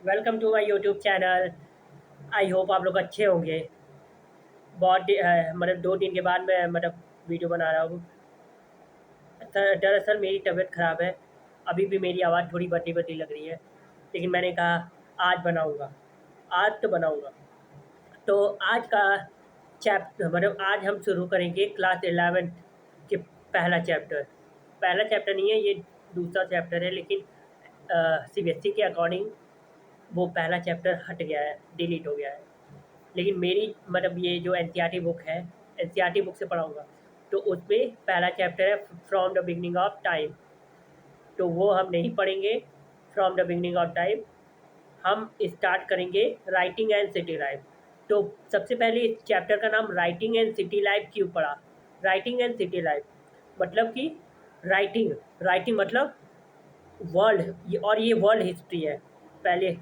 Welcome to my YouTube channel. I hope आप लोग अच्छे होंगे। मतलब 2 दिन के बाद मैं वीडियो बना रहा हूँ। दरअसल मेरी तबीयत ख़राब है। अभी भी मेरी आवाज़ थोड़ी बदली बदली लग रही है, लेकिन मैंने कहा आज बनाऊँगा। आज तो बनाऊँगा। तो आज का आज हम शुरू करेंगे क्लास 11th के पहला चैप्टर। पहला चैप्टर नहीं है ये, दूसरा चैप्टर है, लेकिन सीबीएसई के अकॉर्डिंग वो पहला चैप्टर हट गया है, डिलीट हो गया है। लेकिन मेरी ये जो एनसीईआरटी बुक है, एनसीईआरटी बुक से पढ़ाऊँगा। तो उसमें पहला चैप्टर है from the beginning of time. तो वो हम नहीं पढ़ेंगे। From the beginning of time हम स्टार्ट करेंगे राइटिंग एंड सिटी लाइफ। तो सबसे पहले इस चैप्टर का नाम राइटिंग एंड सिटी लाइफ क्यों पड़ा? राइटिंग एंड सिटी लाइफ मतलब कि राइटिंग राइटिंग मतलब वर्ल्ड, और ये वर्ल्ड हिस्ट्री है। पहले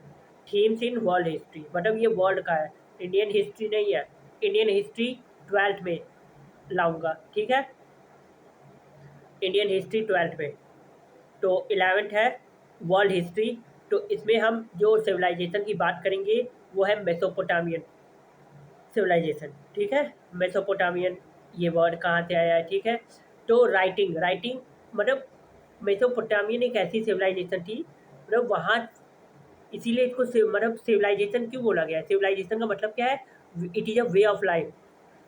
थीम्स इन वर्ल्ड हिस्ट्री, मतलब ये वर्ल्ड का है, इंडियन हिस्ट्री नहीं है। इंडियन हिस्ट्री 12th में लाऊंगा, ठीक है। इंडियन हिस्ट्री 12th में। तो 11th है वर्ल्ड हिस्ट्री। तो इसमें हम जो सिविलाइजेशन की बात करेंगे वो है मेसोपोटामियन सिविलाइजेशन, ठीक है। मेसोपोटामियन, ये वर्ड कहाँ से आया है, ठीक है। तो राइटिंग राइटिंग मतलब मेसोपोटामियन एक ऐसी सिविलाइजेशन थी, वहाँ, इसीलिए इसको सिविलाइजेशन क्यों बोला गया है? सिविलाइजेशन का मतलब क्या है? It is a way of life,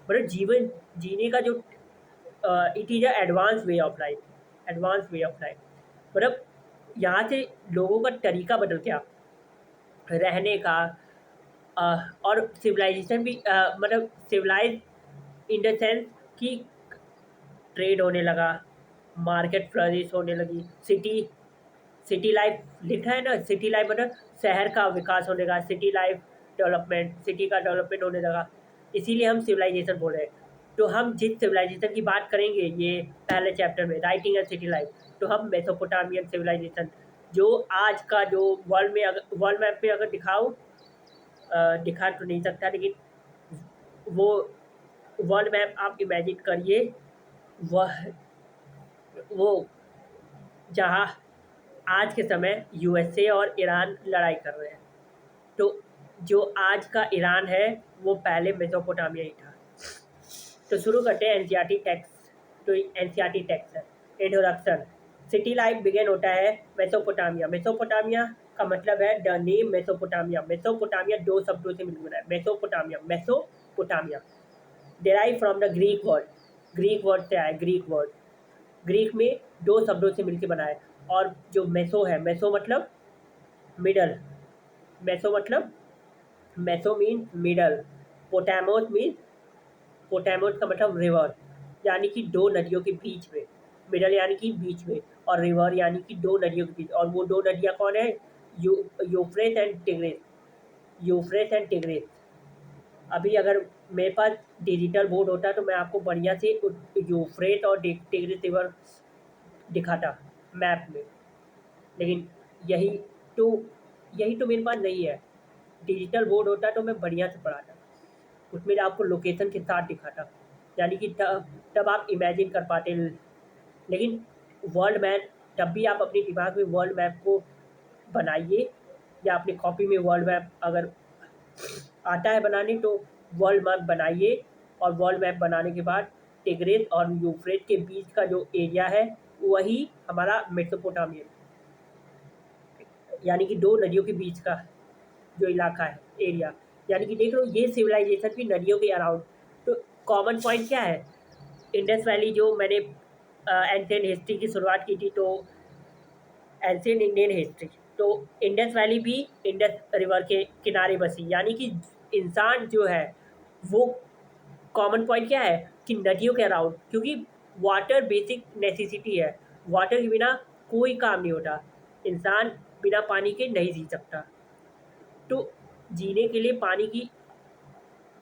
जीवन जीने का जो, it is a advance way of life. Advance way of life मतलब यहाँ से लोगों का तरीका बदल गया रहने का। और सिविलाइजेशन भी, सिविलाइज इन द सेंस कि ट्रेड होने लगा, मार्केट फ्लरिश होने लगी, सिटी सिटी लाइफ लिखा है ना, सिटी लाइफ मतलब शहर का विकास होने लगा, सिटी लाइफ डेवलपमेंट, सिटी का डेवलपमेंट होने लगा। इसीलिए हम सिविलाइजेशन बोल रहे हैं। तो हम जिस सिविलाइजेशन की बात करेंगे ये पहले चैप्टर में, राइटिंग एंड सिटी लाइफ, तो हम मेसोपोटामियन सिविलाइजेशन, जो आज का जो वर्ल्ड में, अगर वर्ल्ड मैप पे अगर दिखाऊँ, दिखा तो नहीं सकता, लेकिन वो वर्ल्ड मैप आप इमेजिन करिए, वह वो जहाँ आज के समय यूएसए और ईरान लड़ाई कर रहे हैं। तो जो आज का ईरान है वो पहले मेसोपोटामिया ही था। तो शुरू करते हैं एनसीईआरटी टेक्स्ट। तो एनसीईआरटी टेक्स्ट है इंट्रोडक्शन। सिटी लाइफ बिगेन होता है मेसोपोटामिया। मेसोपोटामिया का मतलब है द नेम मेसोपोटामिया। मेसोपोटामिया दो शब्दों से मिलकर बना है, Mesopotamia, Mesopotamia derive from the Greek word. Greek word से आया, ग्रीक वर्ड, ग्रीक में दो शब्दों से मिलकर बना है। और जो मेसो है, मेसो मतलब मिडल, मेसो मतलब, मेसो मीन्स मिडल, पोटामोस मीन्स, पोटामोस का मतलब रिवर, यानी कि दो नदियों के बीच में, मिडल यानी कि बीच में, और रिवर यानी कि दो नदियों के बीच। और वो दो नदियाँ कौन है? Euphrates and Tigris. Euphrates and Tigris. अभी अगर मेरे पास डिजिटल बोर्ड होता तो मैं आपको बढ़िया से यूफ्रेट और टिग्रिस रिवर दिखाता मैप में, लेकिन यही तो यही तो मेरे पास नहीं है। डिजिटल बोर्ड होता तो मैं बढ़िया से पढ़ाता, उसमें आपको लोकेशन के साथ दिखाता, यानी कि तब तब आप इमेजिन कर पाते। लेकिन वर्ल्ड मैप, तब भी आप अपने दिमाग में वर्ल्ड मैप को बनाइए, या अपनी कॉपी में वर्ल्ड मैप अगर आता है बनाने तो वर्ल्ड मैप बनाइए। और वर्ल्ड मैप बनाने के बाद टिग्रिस और यूफ्रेट के बीच का जो एरिया है वही हमारा मेसोपोटामिया, यानी कि दो नदियों के बीच का जो इलाका है, एरिया, यानी कि देख लो ये सिविलाइजेशन भी नदियों के अराउंड। तो कॉमन पॉइंट क्या है? इंडस वैली, जो मैंने एंशिएंट हिस्ट्री की शुरुआत की थी, तो एंशिएंट इंडियन हिस्ट्री, तो इंडस वैली भी इंडस रिवर के किनारे बसी, यानी कि इंसान जो है वो, कॉमन पॉइंट क्या है कि नदियों के अराउंड, क्योंकि वाटर बेसिक नेसेसिटी है। वाटर के बिना कोई काम नहीं होता, इंसान बिना पानी के नहीं जी सकता। तो जीने के लिए पानी की,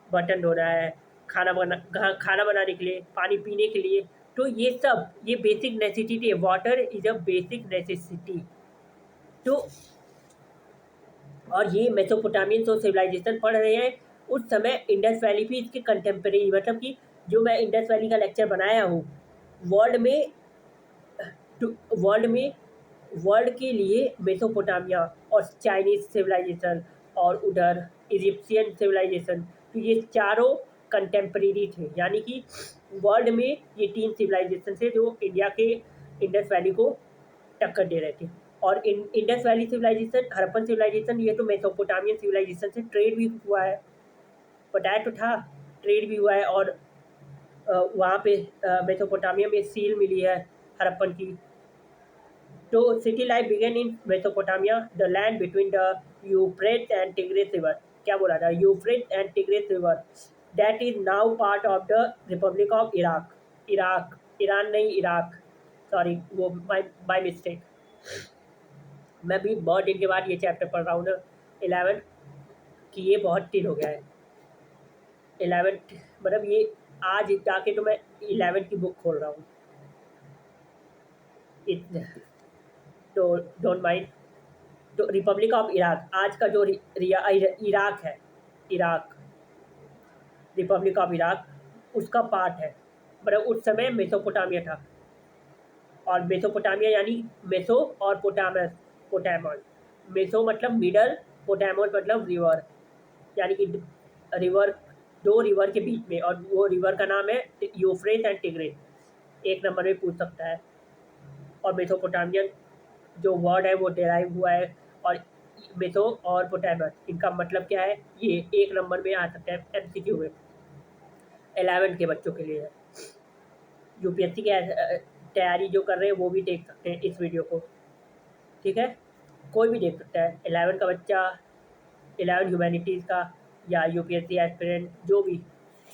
बर्तन धोना है, खाना बनाने के लिए, पानी पीने के लिए, तो ये सब ये बेसिक नेसेसिटी है। Water is a basic necessity. तो और ये मेसोपोटामियन जो सिविलाइजेशन पढ़ रहे हैं, उस समय इंडस वैली भी इसके कंटेम्प्रेरी, मतलब कि जो मैं इंडस वैली का लेक्चर बनाया हूँ, वर्ल्ड में, वर्ल्ड में वर्ल्ड के लिए मेसोपोटामिया और चाइनीज सिविलाइजेशन और उधर इजिप्शियन सिविलाइजेशन, तो ये चारों कंटेम्प्रेरी थे, यानी कि वर्ल्ड में ये 3 सिविलाइजेशन थे जो इंडिया के इंडस वैली को टक्कर दे रहे थे। और Indus Valley civilization, Harappan civilization, ये तो मेसोपोटामियन सिविलाइजेशन से ट्रेड भी हुआ है, बताया तो था, ट्रेड भी हुआ है। और वहाँ पे मेसोपोटामिया में सील मिली है हड़प्पन की। तो city life began in Mesopotamia, the land between the Euphrates and Tigris river. क्या बोला था? Euphrates and Tigris river that is now part of the Republic of Iraq. Iraq, Iran नहीं, इराक, सॉरी, वो by mistake. मैं भी बहुत दिन के बाद ये चैप्टर पढ़ रहा हूँ ना, 11, कि ये बहुत दिन हो गया है। 11th मतलब ये आज जाके तो मैं 11th की बुक खोल रहा हूँ, तो डोंट माइंड। तो रिपब्लिक ऑफ इराक, आज का जो इराक है, इराक, रिपब्लिक ऑफ इराक उसका पार्ट है। मतलब उस समय मेसोपोटामिया था, और मेसोपोटामिया यानी मेसो और पोटामस, पोटामस, मेसो मतलब मिडल, पोटामस मतलब रिवर, यानी कि रिवर, 2 रिवर के बीच में, और वो रिवर का नाम है यूफ्रेट एंड टिग्रिस। 1 नंबर में पूछ सकता है। और मेसोपोटामियन जो वर्ड है वो डेराइव हुआ है, और मेसो और पोटामस इनका मतलब क्या है, ये 1 नंबर में आ सकता है एमसीक्यू में, 11 के बच्चों के लिए है। यूपीएससी की तैयारी जो कर रहे हैं वो भी देख सकते हैं इस वीडियो को, ठीक है, कोई भी देख सकता है, 11 का बच्चा, 11 ह्यूमैनिटीज़ का, या यूपीएससी एस्पिरेंट जो भी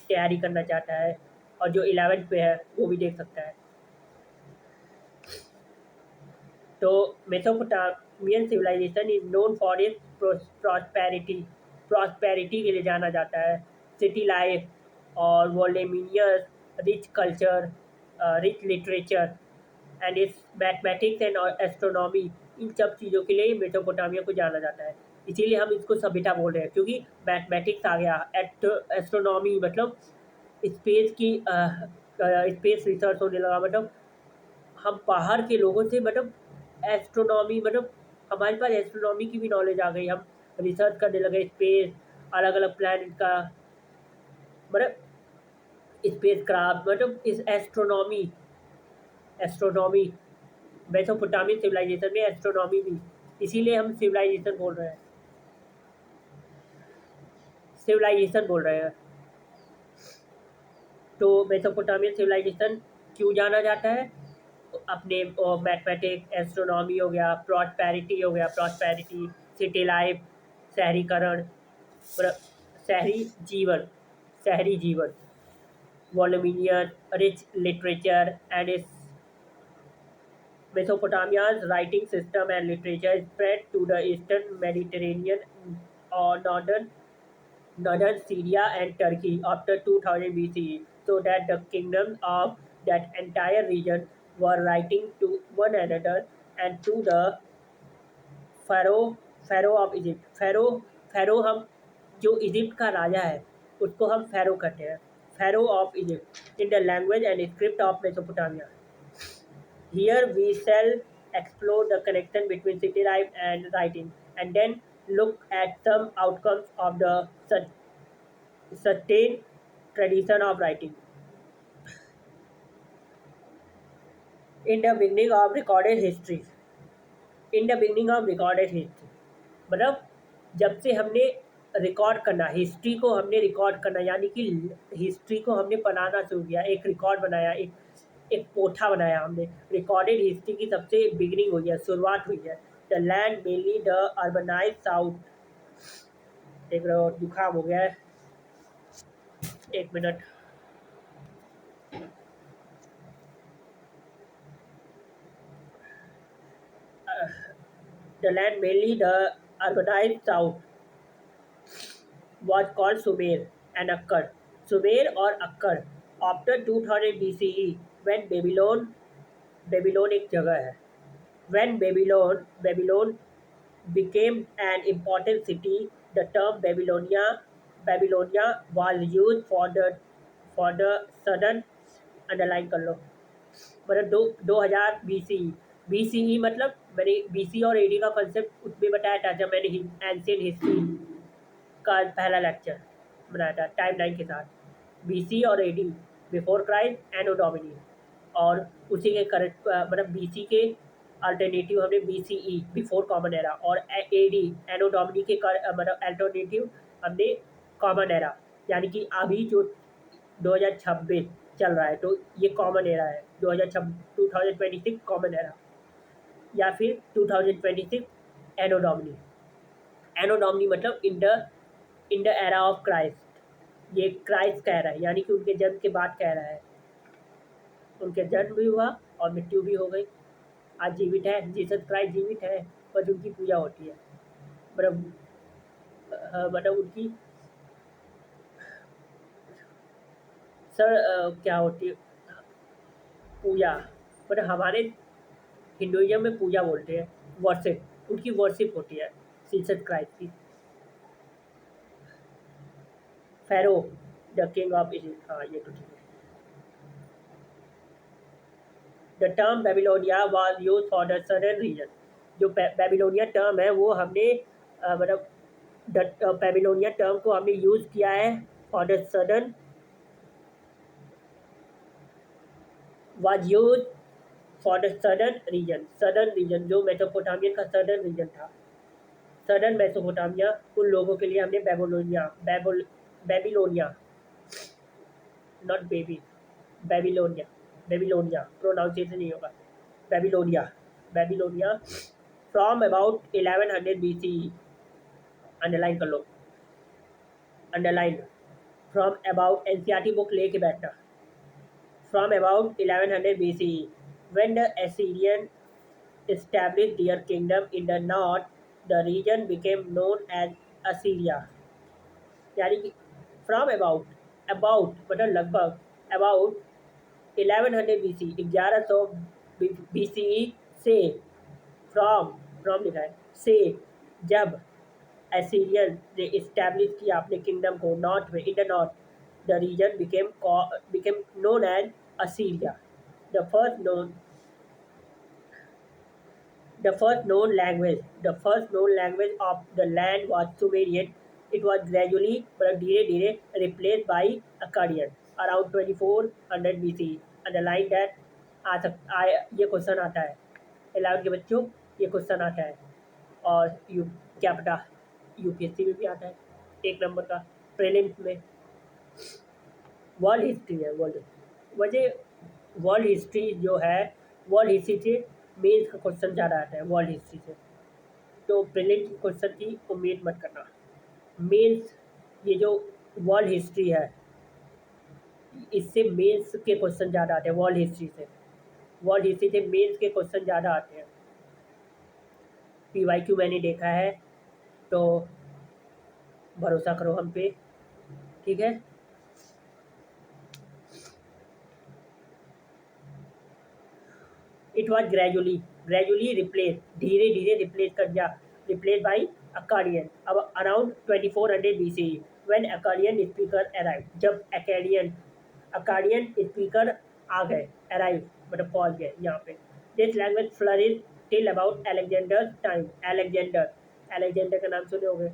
तैयारी करना चाहता है और जो 11th पे है वो भी देख सकता है। तो Mesopotamian civilization is known for its prosperity के लिए जाना जाता है, सिटी लाइफ और voluminous rich culture, rich literature and its mathematics and astronomy, इन सब चीज़ों के लिए मेसोपोटामिया को जाना जाता है। इसीलिए हम इसको सभ्यता बोल रहे हैं, क्योंकि मैथमेटिक्स आ गया, एस्ट्रोनॉमी मतलब स्पेस की स्पेस रिसर्च होने लगा, मतलब हम बाहर के लोगों से, मतलब एस्ट्रोनॉमी, मतलब हमारे पास एस्ट्रोनॉमी की भी नॉलेज आ गई, हम रिसर्च करने लगे स्पेस, अलग अलग प्लैनेट का, मतलब स्पेस क्राफ्ट, मतलब इस एस्ट्रोनॉमी, एस्ट्रोनॉमी मेसोपोटामियन सिविलाइजेशन में एस्ट्रोनॉमी भी, इसीलिए हम सिविलाइजेशन बोल रहे हैं, सिविलाइजेशन बोल रहे हैं। तो मेसोपोटामियन सिविलाइजेशन क्यों जाना जाता है? अपने मैथमेटिक्स, एस्ट्रोनॉमी हो गया, प्रॉस्पेरिटी हो गया, प्रॉस्पेरिटी, सिटी लाइफ, शहरीकरण, शहरी जीवन, शहरी जीवन, voluminous rich literature and its Mesopotamia's writing system and literature spread to the eastern Mediterranean or northern Syria and Turkey after 2000 BCE, so that the kingdoms of that entire region were writing to one another and to the Pharaoh of Egypt. Pharaoh हम जो Egypt का राजा है उसको हम Pharaoh कहते हैं, Pharaoh of Egypt in the language and script of Mesopotamia. Here we shall explore the connection between city life and writing, and then look at some outcomes of the sustained tradition of writing. In the beginning of recorded history, in the beginning of recorded history, मतलब जब से हमने record करना, history को हमने record करना, यानी कि हिस्ट्री को हमने बनाना शुरू किया, एक रिकॉर्ड बनाया, एक पोथा बनाया हमने, रिकॉर्डेड हिस्ट्री की सबसे बिगिनिंग हुई है, शुरुआत हुई है। The land mainly the urbanise south, एक जुकाम हो गया है, 1 minute. The land mainly the urbanise south was called Sumer and Akkad. Sumer और Akkad after 2000 BCE when Babylon एक जगह है, when Babylon became an important city, the term Babylonia was used for the southern, underline कर लो, मतलब 2000 BCE, BCE मतलब मैंने BC और AD का कंसेप्ट उसमें बताया था जब मैंने एंशिएंट हिस्ट्री का पहला लेक्चर बनाया था टाइम लाइन के साथ। BC और AD, बिफोर क्राइस्ट, एनो डोमिनी, और उसी के करेक्ट मतलब BC के अल्टरनेटिव हमने BCE, बिफोर कॉमन एरा, और AD, एनो डोमिनी के मतलब अल्टरनेटिव हमने कॉमन एरा। यानी कि अभी जो 2026 चल रहा है तो ये कॉमन एरा है, 2026 कॉमन एरा, या फिर 2026 एनो डोमिनी। एनो डोमिनी मतलब in the era of Christ. ये क्राइस्ट कह रहा है, यानी कि उनके जन्म के बाद कह रहा है। उनके जन्म भी हुआ और मृत्यु भी हो गई, आज जीवित है, जीसस क्राइस्ट जीवित है, बस उनकी पूजा होती है। मतलब मतलब उनकी क्या होती है पूजा, मतलब हमारे हिंदुइज्म में पूजा बोलते हैं, वर्शिप, उनकी वर्शिप होती है जीसस क्राइस्ट की। फेरो, द किंग ऑफ इजिप्ट, हाँ ये तो ठीक है। The term Babylonia was use for the southern region. जो बेबीलोनिया टर्म है वो हमने मतलब बेबीलोनिया टर्म को हमने यूज किया है for the southern, was use for the southern region. Southern region जो मेसोपोटामिया का सदर्न रीजन था, सदर्न मेसोपोटामिया, उन लोगों के लिए हमने Babylonia, not baby, Babylonia, Babylonia pronunciation नहीं होगा, Babylonia, Babylonia from about 1100 BCE, underline कर लो, underline, from about NCERT book लेके बैठना, from about 1100 BCE, when the Assyrian established their kingdom in the north, the region became known as Assyria। यानी कि from about, about मतलब लगभग, about 1100 BC, 1100 BCE से, from लिखा है से, जब एसीरियन ने इस्टेब्लिश किया अपने किंगडम को नॉर्थ में, in the north, the region became known as Assyria. The first known The first known language of the land was Sumerian. It was gradually, but धीरे धीरे, replaced by Akkadian around 2400 BC। Underline that, ये question आता है 11 के बच्चों, ये question आता है, और क्या पता UPSC में भी आता है, 1 नंबर का प्रीलिम्स में। वर्ल्ड हिस्ट्री है, वर्ल्ड हिस्ट्री जो है, वर्ल्ड हिस्ट्री से मेंस का क्वेश्चन ज़्यादा आता है वर्ल्ड हिस्ट्री से, तो प्रीलिम्स क्वेश्चन की उम्मीद मत करना। मेंस, ये जो वर्ल्ड हिस्ट्री है, इससे मेंस के क्वेश्चन ज़्यादा आते हैं वर्ल्ड हिस्ट्री से, वर्ल्ड हिस्ट्री से मेंस के क्वेश्चन ज़्यादा आते हैं। PYQ मैंने देखा है, तो भरोसा करो हम पे, ठीक है। इट वॉज ग्रेजुअली रिप्लेस, धीरे धीरे रिप्लेस कर दिया, रिप्लेस बाई अकाडियन। अब around 2400 BCE, when Akkadian speaker arrive, जब अकाडियन स्पीकर आ गए, अराइव मतलब पहुंच गए यहाँ पे। This language flourish till about Alexander time. Alexander का नाम सुने होंगे,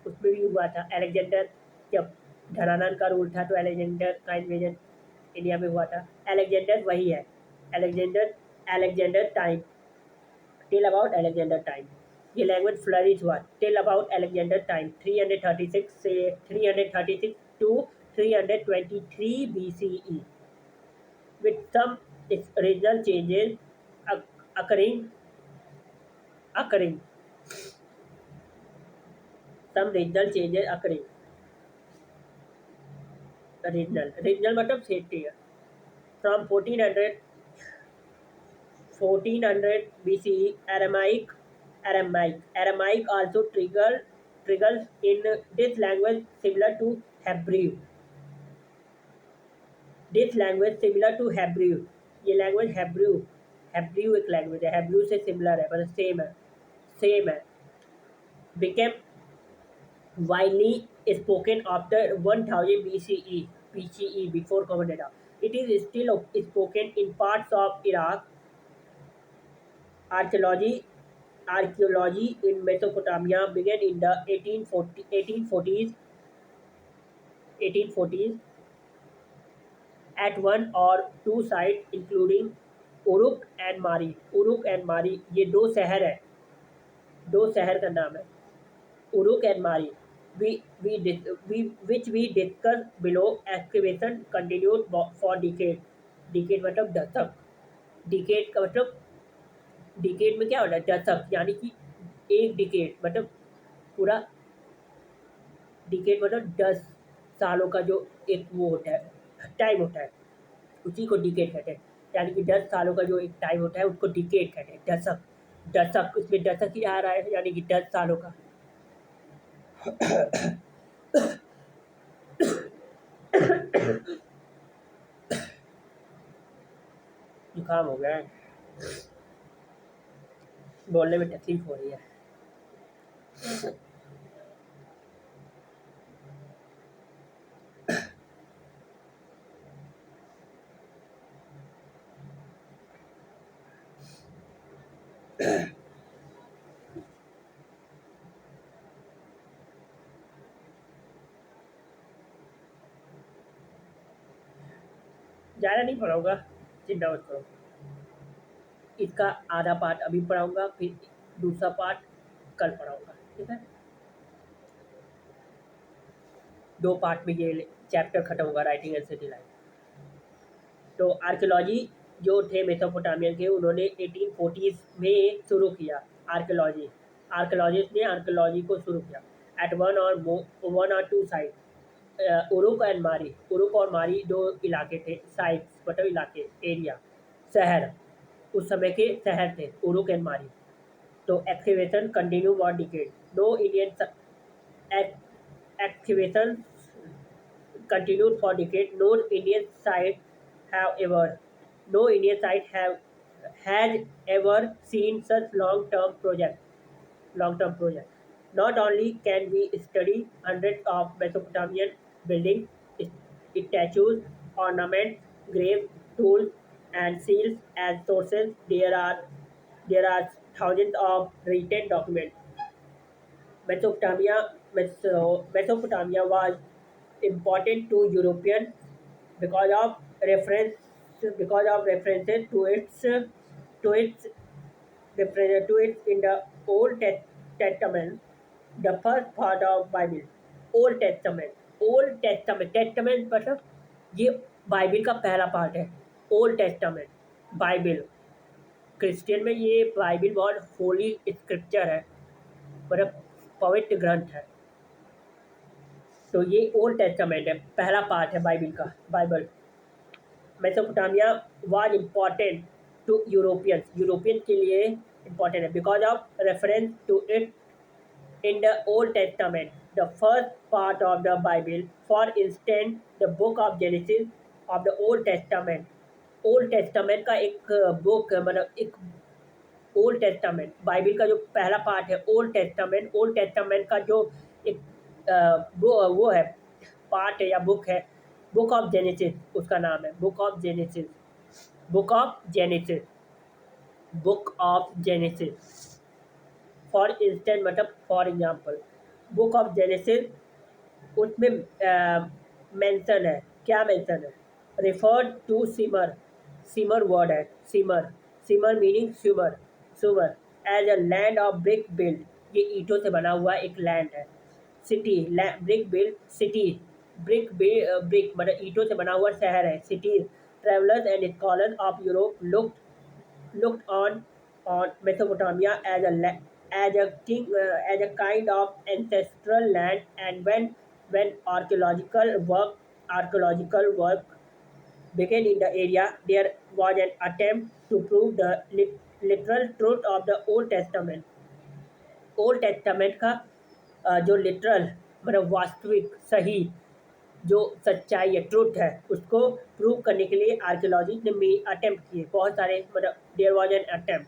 उसमें भी हुआ था अलेक्जेंडर, जब धनानंद का रूल था तो अलेक्जेंडर का इन्वेजन इंडिया में हुआ था। अलेक्जेंडर वही है, Alexander time, till about Alexander time. ये लैंग्वेज फ्लरिश हुआ टिल अबाउट अलेक्जेंडर टाइम, 336 से 336 to 323 BCE, with some regional changes occurring, some regional changes occurring। Regional मतलब क्षेत्रीय। From 1400 BCE, Aramaic also triggers in this language similar to Hebrew। ये language Hebrew एक language है, Hebrew से similar है, मतलब same है। Became widely spoken after 1000 BCE, before common era। It is still spoken in parts of Iraq। Archaeology archaeology in Mesopotamia began in the 1840s at one or two sites including Uruk and Mari. Uruk and Mari ये दो शहर है, दो शहर का नाम है Uruk and Mari. Which we discussed below. Excavation continued for decades. Decade मतलब दशक. Decade का मतलब डिकेड में क्या होता है दशक, यानी कि एक डिकेड मतलब पूरा डिकेड मतलब 10 सालों का जो एक वो होता है टाइम होता है, उसी को डिकेड कहते हैं। यानी कि 10 सालों का जो एक टाइम होता है उसको डिकेड कहते हैं। दशक, दशक उसमें दशक ही आ रहा है, यानी कि 10 सालों का। जुकाम हो गया है, बोलने में तकलीफ हो रही है। ज़्यादा नहीं पढ़ाऊँगा, चिंता मत करो। इसका आधा पार्ट अभी पढ़ाऊँगा, फिर दूसरा पार्ट कल पढ़ाऊँगा, ठीक है? 2 पार्ट में ये चैप्टर खत्म होगा, राइटिंग एंड सिटी लाइफ। तो आर्कियोलॉजी जो थे मेसोपोटामियन के, उन्होंने 1840s में शुरू किया आर्कियोलॉजी। आर्कियोलॉजिस्ट ने आर्कियोलॉजी को शुरू किया एट वन और टू साइट, उरुक एंड मारी। उरुक और मारी 2 इलाके थे, साइट्स मतलब इलाके, एरिया, शहर, उस समय के शहर थे उरुक एंड मारी। तो excavation continue for decade. No Indian excavations continued for decades. No Indian site has ever seen such long-term project. Not only can we study hundreds of Mesopotamian buildings, statues, ornaments, graves, tools, and seals as sources. There are thousands of written documents. Mesopotamia was important to Europeans because of references to its in the Old Testament, the first part of Bible. Testament मतलब ये Bible का पहला part है। Old testament, Bible, Christian में ये Bible बहुत Holi scripture है, मतलब पवित्र ग्रंथ है। तो ये ओल्ड टेस्टामेंट है, पहला पार्ट है बाइबिल का, Bible. Mesopotamia was important to European के लिए इम्पॉर्टेंट है because of reference to it in the Old Testament, the first part of the Bible. For instance, the book of Genesis of the Old Testament. Old Testament का एक book, मतलब एक old testament, Bible का जो पहला part है old testament का जो एक वो है, पार्ट है या बुक है, बुक ऑफ जेनेसिस उसका नाम है, book of Genesis. For instant मतलब for example, book of Genesis उसमें मेंशन है, क्या मेंशन है? रिफर्ड टू सिमर वर्ड है, Sumer meaning Sumer as a land of brick build, ये ईंटों से बना हुआ एक लैंड है। City, brick build city, brick मतलब ईंटों से बना हुआ शहर है, city. Travellers and scholars of Europe looked on Mesopotamia as a kind of ancestral land, and when archaeological work began in the area, there was an attempt to prove the literal truth of the Old Testament. Old testament का जो literal मतलब वास्तविक सही जो सच्चाई है, truth है, उसको प्रूव करने के लिए आर्कियोलॉजिस्ट ने अटेम्प्ट किए बहुत सारे, मतलब देयर वाज एन अटेम्प्ट।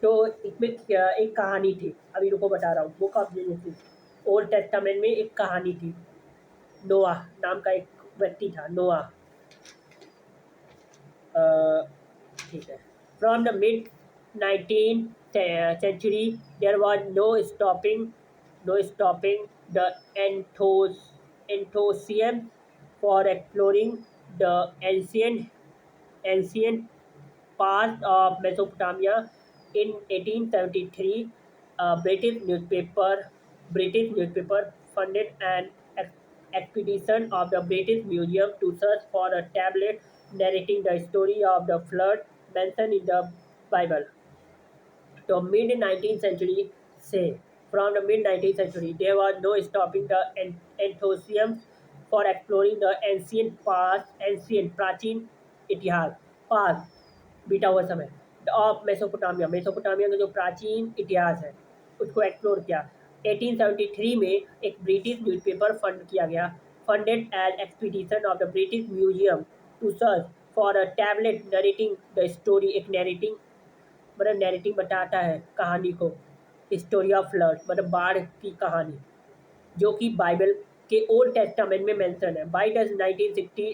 तो इसमें एक कहानी थी, अभी रुको बता रहा हूँ। Book of genesis, old testament में एक कहानी थी। नोआह नाम का एक व्यक्ति था, नोआह, ठीक है। From the mid 19th century, there was no stopping the enthusiasm for exploring the ancient past of Mesopotamia. In 1873, a British newspaper funded an expedition of the British Museum to search for a tablet narrating the story of the flood mentioned in the Bible. The mid 19th century say from the mid 19th century there was no stopping the enthusiasm for exploring the ancient प्राचीन इतिहास past बीता हुआ समय of Mesopotamia का जो प्राचीन इतिहास है उसको एक्सप्लोर किया 1873 में एक ब्रिटिश न्यूज़पेपर फंड किया गया funded as expedition of the British Museum to search for a tablet narrating the story एक नरेटिंग मतलब नैरेटिंग बताता है कहानी को स्टोरी ऑफ फ्लड मतलब बाढ़ की कहानी जो कि बाइबल के ओल्ड टेस्टामेंट में मेंशन है by the 1960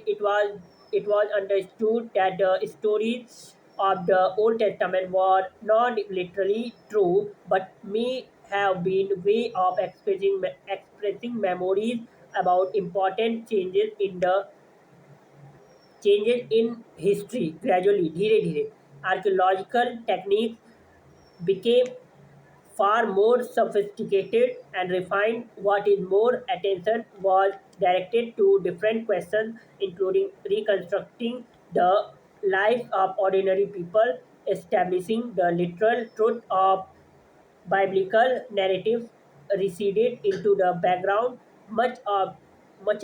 it was understood that the stories of the old testament were not literally true but may have been way of expressing memories about important changes in history gradually धीरे धीरे archaeological techniques became far more sophisticated and refined. What is more, attention was directed to different questions, including reconstructing the lives of ordinary people, establishing the literal truth of biblical narratives receded into the background. Much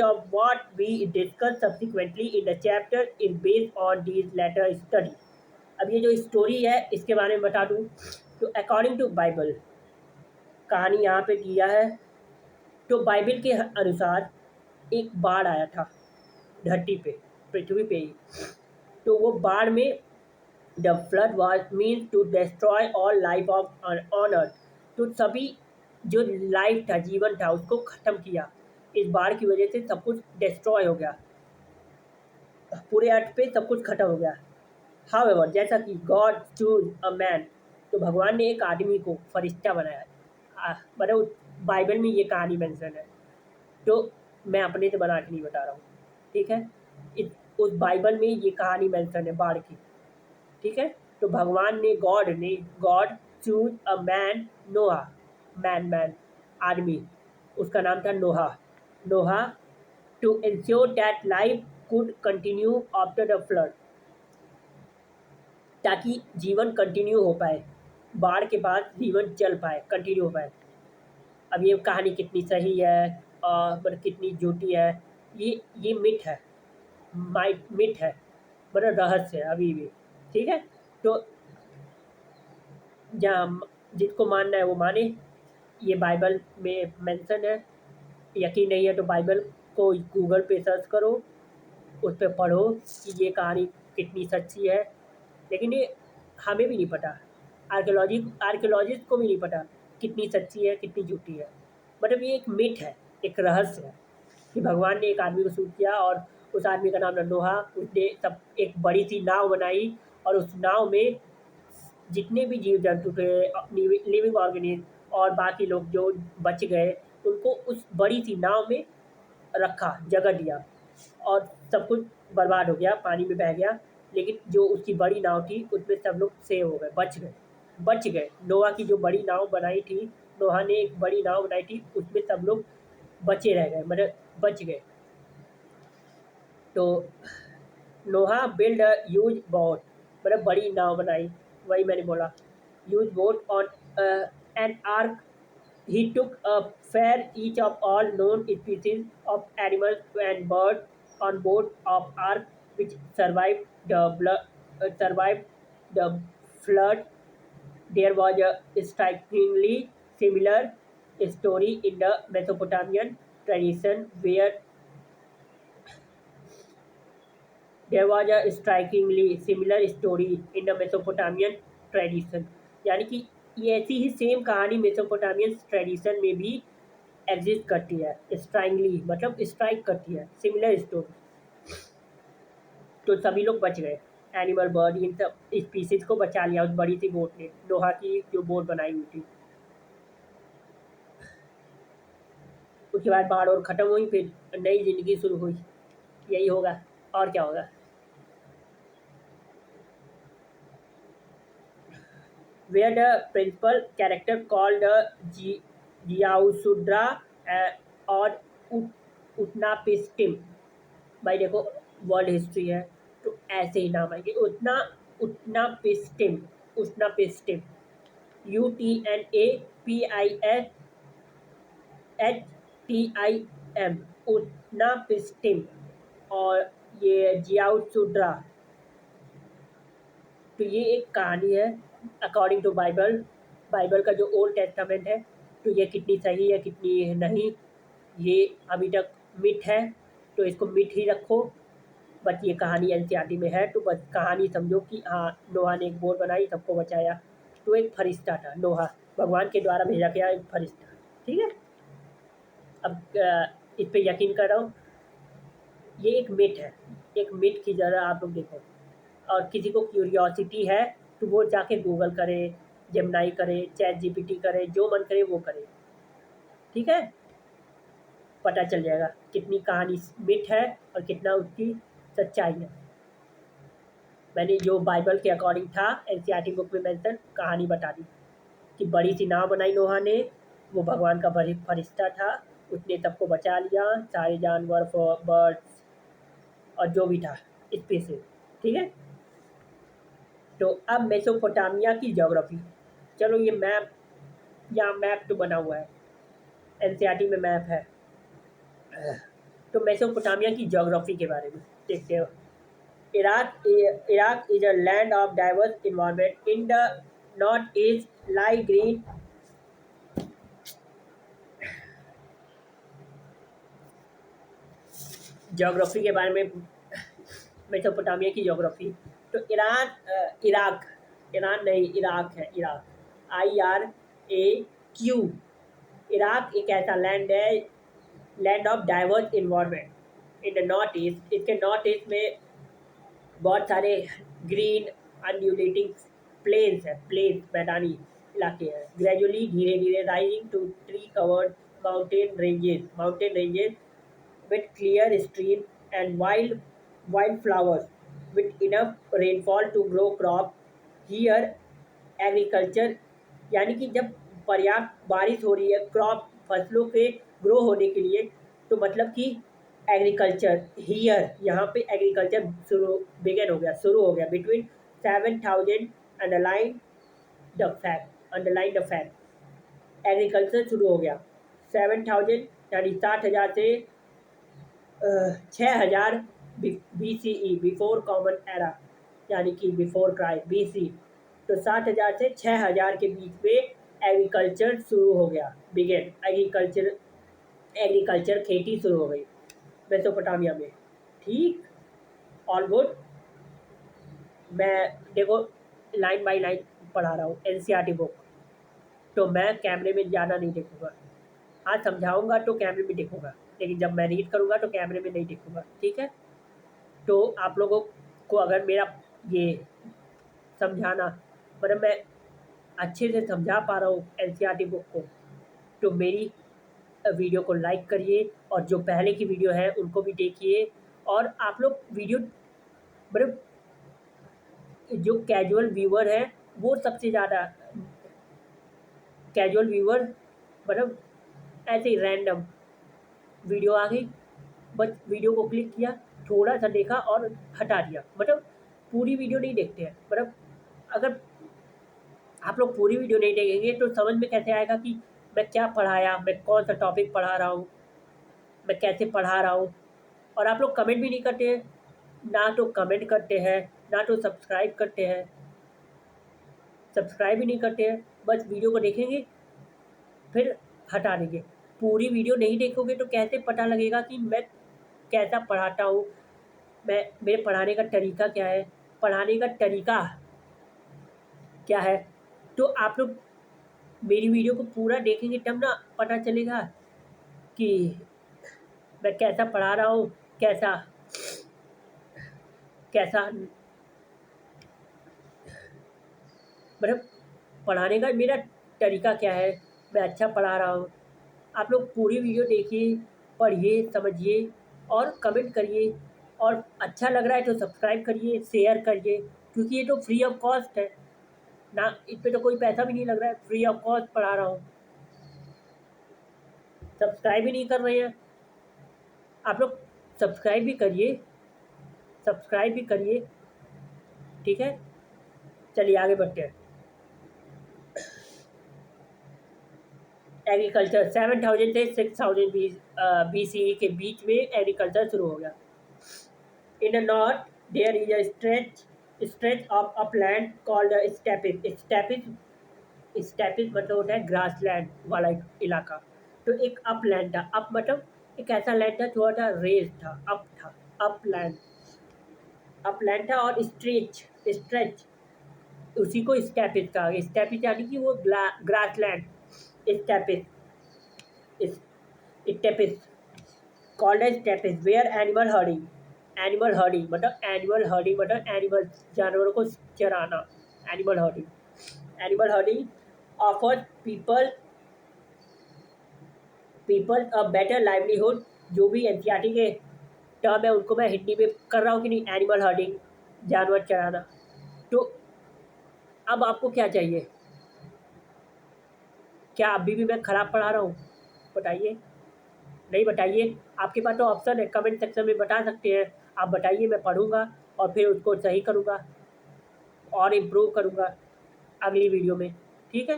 of what we discuss subsequently in the chapter is based on these latter studies. अब ये जो story है इसके बारे में बता दूं तो अकॉर्डिंग टू बाइबल कहानी यहाँ पे दिया है तो बाइबल के अनुसार एक बाढ़ आया था धरती पे पृथ्वी पे ही तो वो बाढ़ में the flood was mean to destroy all life of on earth तो सभी जो लाइफ था जीवन था उसको ख़त्म किया इस बाढ़ की वजह से सब कुछ डिस्ट्रॉय हो गया पूरे अर्थ पे सब कुछ खत्म हो गया हाउएवर जैसा कि गॉड चूज अ मैन तो भगवान ने एक आदमी को फरिश्ता बनाया मतलब बाइबल में ये कहानी मेंशन है तो मैं अपने से बना के नहीं बता रहा हूँ ठीक है उस बाइबल में ये कहानी मेंशन है बाढ़ की ठीक है तो भगवान ने God choose a man Noah man आदमी उसका नाम था Noah to ensure that life could continue after the flood ताकि जीवन कंटिन्यू हो पाए बाढ़ के बाद जीवन चल पाए कंटिन्यू हो पाए अब ये कहानी कितनी सही है और मतलब कितनी झूठी है ये मिथ है मतलब रहस्य है अभी भी ठीक है तो जहाँ जिसको मानना है वो माने ये बाइबल में मेंशन है यकीन नहीं है तो बाइबल को गूगल पे सर्च करो उस पर पढ़ो कि ये कहानी कितनी सच्ची है लेकिन ये हमें भी नहीं पता आर्कियोलॉजिस्ट को भी नहीं पता कितनी सच्ची है कितनी झूठी है मतलब ये एक मिथ है एक रहस्य है कि भगवान ने एक आदमी को शूट किया और उस आदमी का नाम नोहा उसने सब एक बड़ी सी नाव बनाई और उस नाव में जितने भी जीव जंतु थे लिविंग ऑर्गेनिज्म और बाकी लोग जो बच गए उनको उस बड़ी सी नाव में रखा जगह दिया और सब कुछ बर्बाद हो गया पानी में बह गया लेकिन जो उसकी बड़ी नाव थी उसमें सब लोग सेव हो गए बच गए नोहा की जो बड़ी नाव बनाई थी नोहा ने एक बड़ी नाव बनाई थी उसमें सब लोग बचे रह गए मतलब बच गए तो नोहा बिल्ड अ ह्यूज बोट मतलब बड़ी नाव बनाई वही मैंने बोला huge boat on an arc he took a fair each of all known species of animals and birds on board of ark which survived the flood. There was a strikingly similar story in the Mesopotamian tradition where there was a strikingly similar story in the Mesopotamian tradition यानी कि ये ऐसी ही same कहानी Mesopotamian tradition में भी exist करती है स्ट्राइंगली मतलब स्ट्राइक करती है सिमिलर स्टोरी तो सभी लोग बच गए एनिमल, बर्ड, इन सब स्पीसीज को बचा लिया उस बड़ी सी बोट ने, नोहा की जो बोट बनाई हुई थी। उसके बाद बाढ़ और ख़त्म हुई, फिर नई ज़िंदगी शुरू हुई। यही होगा, और क्या होगा। Where the principal character called जियाउसुड्रा और उटनापिस्टिम। भाई देखो, वर्ल्ड हिस्ट्री है तो ऐसे ही नाम आएंगे। उटनापिस्टिम, उटनापिस्टिम, UTNAPISHTIM, उटनापिस्टिम। और ये जियाउसुड्रा, तो ये एक कहानी है अकॉर्डिंग टू बाइबल। बाइबल का जो ओल्ड टेस्टामेंट है, तो ये कितनी सही है कितनी नहीं, ये अभी तक मिथ है, तो इसको मिथ ही रखो। बट ये कहानी एनसीईआरटी में है, तो बस कहानी समझो कि हाँ, नोहा ने एक बोट बनाई, सबको बचाया। तो एक फरिश्ता था नोहा, भगवान के द्वारा भेजा गया एक फरिश्ता। ठीक है, अब इस पे यकीन कर रहा हूँ। ये एक मिथ है, एक मिथ की ज़रा आप लोग देखो। और किसी को क्यूरियोसिटी है तो वो जाके गूगल करे, जेमिनी करे, चैट जीपीटी करे, जो मन करे वो करे। ठीक है, पता चल जाएगा कितनी कहानी मिथ है और कितना उसकी सच्चाई है। मैंने जो बाइबल के अकॉर्डिंग था एनसीईआरटी बुक में मेंशन, कहानी बता दी कि बड़ी सी नाव बनाई नोहा ने, वो भगवान का फरिश्ता था, उसने सबको बचा लिया, सारे जानवर, बर्ड्स और जो भी था स्पीसीज। ठीक है, तो अब मेसोपोटामिया की ज्योग्राफी। चलो, ये मैप, यहाँ मैप तो बना हुआ है, एनसीईआरटी में मैप है। तो मेसोपोटामिया की ज्योग्राफी के बारे में देखते हो। Iraq is a land of diverse environment. In the north east lie green geography के बारे में, मेसोपोटामिया की ज्योग्राफी। तो इराक, ईरान नहीं, इराक है, इराक, IRAQ। इराक एक ऐसा लैंड है, land of diverse environment in the north east. इसके नॉर्थ ईस्ट में बहुत सारे ग्रीन अनड्यूलेटिंग प्लेन्स है, प्लेन्स मैदानी इलाके हैं। ग्रेजुअली, धीरे धीरे rising to tree covered mountain ranges with clear stream and wild flowers with enough rainfall to grow crop here। Agriculture, यानी कि जब पर्याप्त बारिश हो रही है क्रॉप, फसलों के ग्रो होने के लिए, तो मतलब कि एग्रीकल्चर हियर, यहाँ पे एग्रीकल्चर बिगन हो गया, शुरू हो गया। Between 7,000, underline the fact, agriculture शुरू हो गया 7,000 यानी 60,000 से 6,000 BCE, बिफोर कॉमन एरा, यानी कि बिफोर क्राइस्ट, BC। तो 60,000 से 6,000 के बीच में एग्रीकल्चर शुरू हो गया, बिगेन एग्रीकल्चर खेती शुरू हो गई मेसोपोटामिया में। ठीक, ऑल गुड। मैं देखो लाइन बाय लाइन पढ़ा रहा हूँ एनसीईआरटी बुक, तो मैं कैमरे में ज़्यादा नहीं देखूँगा। हाँ, समझाऊँगा तो कैमरे में देखूँगा, लेकिन जब मैं रीड करूँगा तो कैमरे में नहीं देखूँगा। ठीक है, तो आप लोगों को अगर मेरा ये समझाना, मतलब मैं अच्छे से समझा पा रहा हूँ एनसीईआरटी बुक को, तो मेरी वीडियो को लाइक करिए, और जो पहले की वीडियो है उनको भी देखिए। और आप लोग वीडियो, मतलब जो कैजुअल व्यूअर है, वो सबसे ज़्यादा कैजुअल व्यूअर, मतलब ऐसे ही रैंडम वीडियो आ गई, बस वीडियो को क्लिक किया, थोड़ा सा देखा और हटा दिया, मतलब पूरी वीडियो नहीं देखते हैं। मतलब अगर आप लोग पूरी वीडियो नहीं देखेंगे तो समझ में कैसे आएगा कि मैं क्या पढ़ाया, मैं कौन सा टॉपिक पढ़ा रहा हूँ, मैं कैसे पढ़ा रहा हूँ। और आप लोग कमेंट भी नहीं करते हैं, ना तो कमेंट करते हैं, ना तो सब्सक्राइब करते हैं, सब्सक्राइब भी नहीं करते हैं, बस वीडियो को देखेंगे फिर हटा देंगे। पूरी वीडियो नहीं देखोगे तो कैसे पता लगेगा कि मैं कैसा पढ़ाता हूँ, मैं मेरे पढ़ाने का तरीका क्या है, पढ़ाने का तरीका क्या है। तो आप लोग मेरी वीडियो को पूरा देखेंगे तब ना पता चलेगा कि मैं कैसा पढ़ा रहा हूँ, कैसा कैसा मतलब पढ़ाने का मेरा तरीका क्या है, मैं अच्छा पढ़ा रहा हूँ। आप लोग पूरी वीडियो देखिए, पढ़िए, समझिए और कमेंट करिए, और अच्छा लग रहा है तो सब्सक्राइब करिए, शेयर करिए, क्योंकि ये तो फ्री ऑफ कॉस्ट है ना, इस पे तो कोई पैसा भी नहीं लग रहा है, फ्री ऑफ कॉस्ट पढ़ा रहा हूँ। सब्सक्राइब भी नहीं कर रहे हैं आप लोग, सब्सक्राइब भी करिए, सब्सक्राइब भी करिए, ठीक है। चलिए आगे बढ़ते हैं। एग्रीकल्चर 7000 से 6000 BCE के बीच में एग्रीकल्चर शुरू हो गया। In the north there is a stretch of upland called steppes. Steppes मतलब होता है ग्रासलैंड वाला इलाका। तो एक अपलैंड था, अप मतलब एक ऐसा लैंड था थोड़ा सा रेज था, अपलैंड, अपलैंड था। और स्ट्रेच उसी को स्टेपिस कहा गया। स्टेपिस यानी कि वो grassland, steppes, steppes called as steppes where animal herding. Animal herding मतलब एनिमल जानवरों को चराना, animal herding. Animal herding offered people a better livelihood. जो भी एनसीईआरटी के टर्म है उनको मैं हिंदी में कर रहा हूँ कि नहीं, एनिमल हर्डिंग, जानवर चराना। तो अब आपको क्या चाहिए? क्या अभी भी मैं खराब पढ़ा रहा हूँ? बताइए, नहीं बताइए, आपके पास तो ऑप्शन है, कमेंट सेक्शन में बता सकते हैं। आप बताइए, मैं पढ़ूंगा और फिर उसको सही करूंगा और इम्प्रूव करूंगा अगली वीडियो में, ठीक है।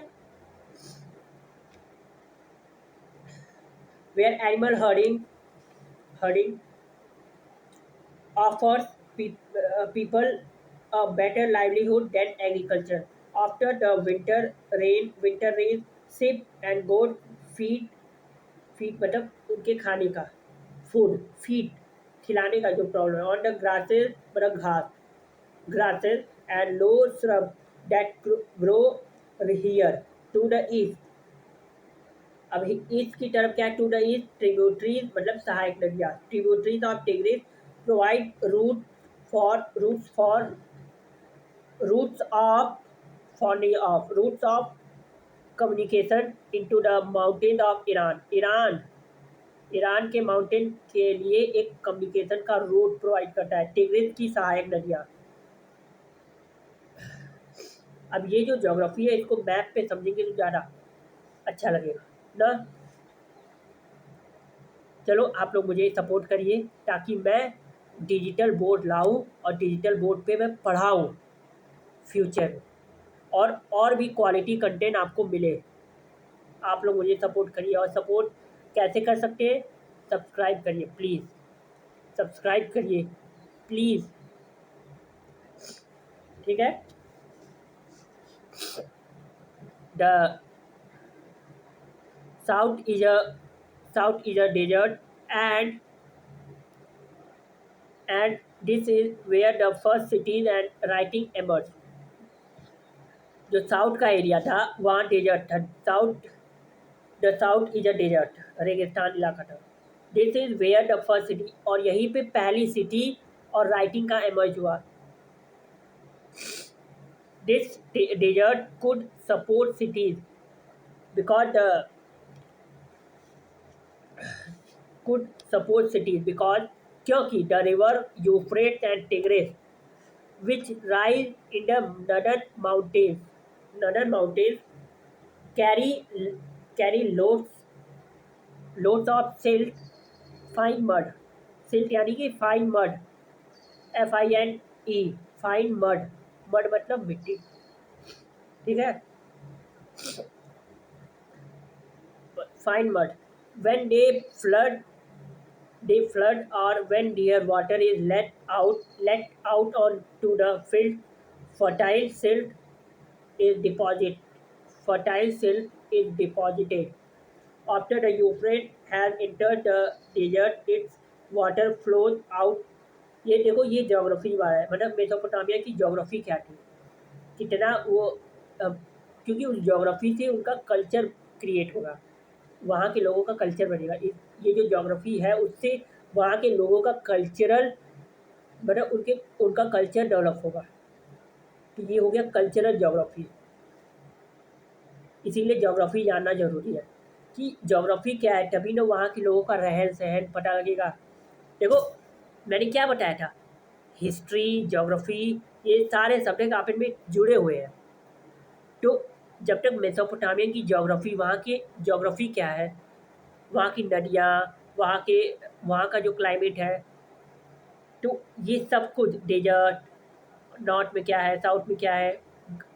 Where animal herding offers people a better livelihood than agriculture. After the winter rain, sheep and goat feed मतलब उनके खाने का फूड, फीड खिलाने का जो प्रॉब्लम है, ऑन द ग्रासेस मतलब घास, grasses and low shrub that grow here to the east। अब ईस्ट की तरफ क्या है? टू द ईस्ट ट्रिब्यूटरीज मतलब सहायक नदियाँ, tributaries of Tigris provide routes of routes of communication into the mountain of Iran के माउंटेन के लिए एक कम्युनिकेशन का रूट प्रोवाइड करता है टिग्रिस की सहायक नदियाँ। अब ये जो ज्योग्राफी है इसको मैप पे समझेंगे तो ज़्यादा अच्छा लगेगा ना। चलो आप लोग मुझे सपोर्ट करिए ताकि मैं डिजिटल बोर्ड लाऊं और डिजिटल बोर्ड पे मैं पढ़ाऊं फ्यूचर में, और भी क्वालिटी कंटेंट आपको मिले। आप लोग मुझे सपोर्ट करिए, और सपोर्ट कैसे कर सकते हैं? सब्सक्राइब करिए प्लीज़, सब्सक्राइब करिए प्लीज़, ठीक है। The south is a south is a desert and and this is where the first cities and writing emerge. जो साउथ का एरिया था वहाँ डेजर्ट था, साउथ इज अ डेजर्ट, रेगिस्तान इलाका था। This is where the first city, और यहीं पे पहली सिटी और राइटिंग का एमर्ज हुआ। This desert could support cities because because क्योंकि the river Euphrates and Tigris which rise in the northern mountains carry carry loads of fine mud, silt यानी कि fine mud, FINE, fine mud मतलब मिट्टी, ठीक है, fine mud. when they flood or when their water is let out onto the field, fertile silt is deposited fertile silt is deposited after the Euphrates has entered the desert, its water flows out। ये देखो, ये geography वाला है, मतलब Mesopotamia की geography क्या थी, कितना वो क्योंकि उस ज्योग्राफी से उनका कल्चर क्रिएट होगा, वहाँ के लोगों का कल्चर बनेगा। ये जो ज्योग्राफी है उससे वहाँ के लोगों का कल्चरल मतलब उनका कल्चर डेवलप होगा। तो ये हो गया कल्चरल ज्योग्राफी। इसीलिए ज्योग्राफी जानना ज़रूरी है कि ज्योग्राफी क्या है, तभी ना वहाँ के लोगों का रहन सहन पता लगेगा। देखो मैंने क्या बताया था, हिस्ट्री, ज्योग्राफी, ये सारे सब्जेक्ट आपस में जुड़े हुए हैं। तो जब तक मेसोपोटामिया की ज्योग्राफी, वहाँ की ज्योग्राफी क्या है, वहाँ की नदियाँ, वहाँ के वहाँ का जो क्लाइमेट है, तो ये सब कुछ, डेजर्ट, नॉर्थ में क्या है, साउथ में क्या है,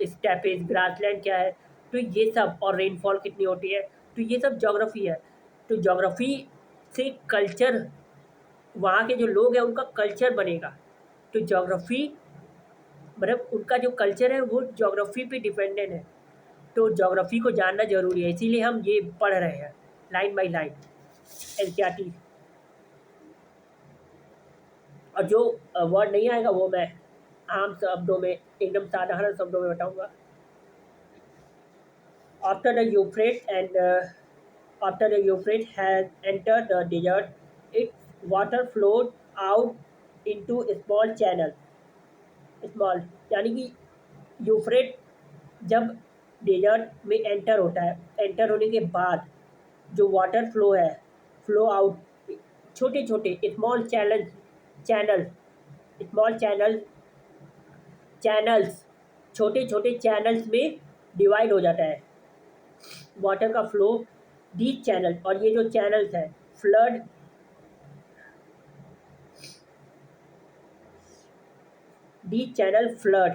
स्टेपेस, ग्रासलैंड क्या है, तो ये सब, और रेनफॉल कितनी होती है, तो ये सब ज्योग्राफी है। तो ज्योग्राफी से कल्चर, वहाँ के जो लोग हैं उनका कल्चर बनेगा। तो ज्योग्राफी मतलब उनका जो कल्चर है वो ज्योग्राफी पे डिपेंडेंट है। तो ज्योग्राफी को जानना ज़रूरी है, इसीलिए हम ये पढ़ रहे हैं लाइन बाय लाइन एनसीईआरटी। और जो वर्ड नहीं आएगा वो मैं आम शब्दों में, एकदम साधारण शब्दों में बताऊंगा। After the Euphrates and after the Euphrates has entered the desert, its water flowed out into a small channel. Small यानी कि यूफ्रेट जब डेजर्ट में एंटर होता है, एंटर होने के बाद जो वाटर फ्लो है, फ्लो आउट, छोटे छोटे चैनल स्मॉल चैनल्स, छोटे छोटे चैनल्स में डिवाइड हो जाता है वाटर का फ्लो। दीज चैनल, और ये जो चैनल्स है, flood, these channel flood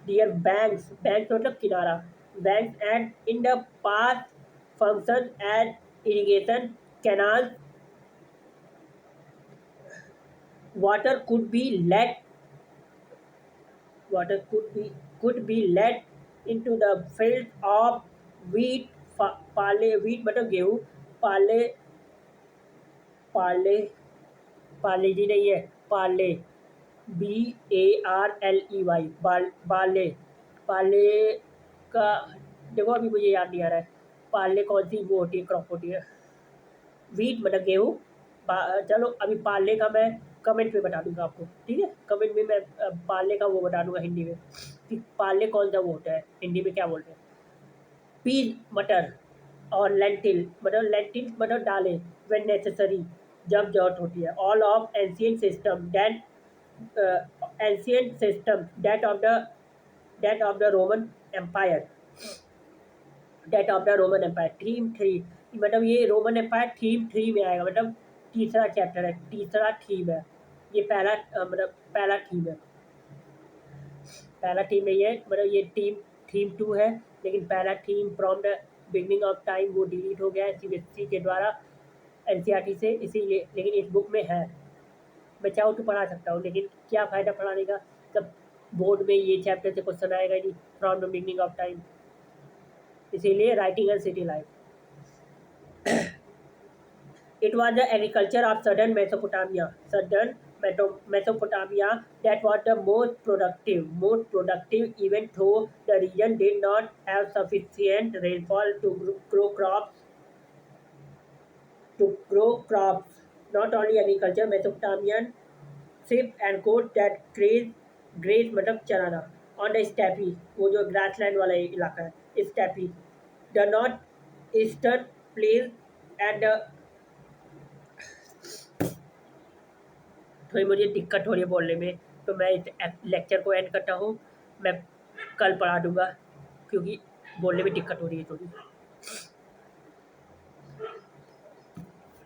their banks मतलब किनारा, banks, and in the past function as irrigation canals. Water could be let water could be let into the fields of wheat, पाले, wheat मतलब गेहूँ, पाले, पाले, पाले जी नहीं है, पाले, BARLEY, बाले, पाले का, देखो अभी मुझे याद नहीं आ रहा है पाले कौन सी वो होती है, क्रॉप होती है। वीट मतलब गेहूँ, चलो अभी पाले का मैं कमेंट में बता दूंगा आपको, ठीक है, कमेंट में मैं पाले का वो बता दूंगा हिंदी में कि पाले कौन सा वो होता है, हिंदी में क्या बोलते हैं। पीज मटर, और लेंटिल मतलब दालें, व्हेन नेसेसरी, जब जरूरत होती है। All of ancient system that that of the Roman Empire, theme three, मतलब ये रोमन एम्पायर थीम थ्री में आएगा, मतलब तीसरा चैप्टर है, तीसरा थीम है ये, पहला मतलब पहला थीम है, पहला थीम नहीं है, मतलब ये थीम टू है, लेकिन पहला theme from the beginning of time वो डिलीट हो गया है सीबीएसई के द्वारा एनसीईआरटी से, इसीलिए, लेकिन इस बुक में है। मैं चाहूँ तो पढ़ा सकता हूँ, लेकिन क्या फ़ायदा पढ़ाने का जब बोर्ड में ये चैप्टर से क्वेश्चन आएगा नहीं, from the beginning of time, इसीलिए writing and city life. It was the agriculture of southern Mesopotamia that was the most productive, even though the region did not have sufficient rainfall to grow crops. Not only agriculture, Mesopotamian sheep and goats that graze मतलब चराना on the steppe, वो जो grassland वाला इलाका है, steppe, the north eastern plains and the, थोड़ी मुझे दिक्कत हो रही है बोलने में, तो मैं इस लेक्चर को एंड करता हूँ। मैं कल पढ़ा दूँगा क्योंकि बोलने में दिक्कत हो रही है थोड़ी,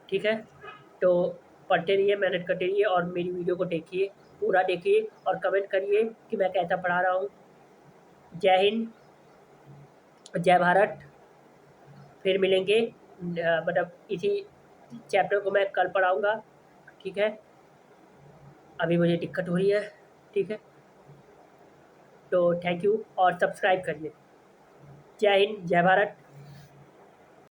ठीक है। तो पढ़ते रहिए, मेहनत करते रहिए, और मेरी वीडियो को देखिए, पूरा देखिए, और कमेंट करिए कि मैं कैसा पढ़ा रहा हूँ। जय हिंद, जय भारत। फिर मिलेंगे, मतलब इसी चैप्टर को मैं कल पढ़ाऊँगा, ठीक है। अभी मुझे दिक्कत हो रही है, ठीक है। तो थैंक यू, और सब्सक्राइब करिए। जय हिंद, जय भारत।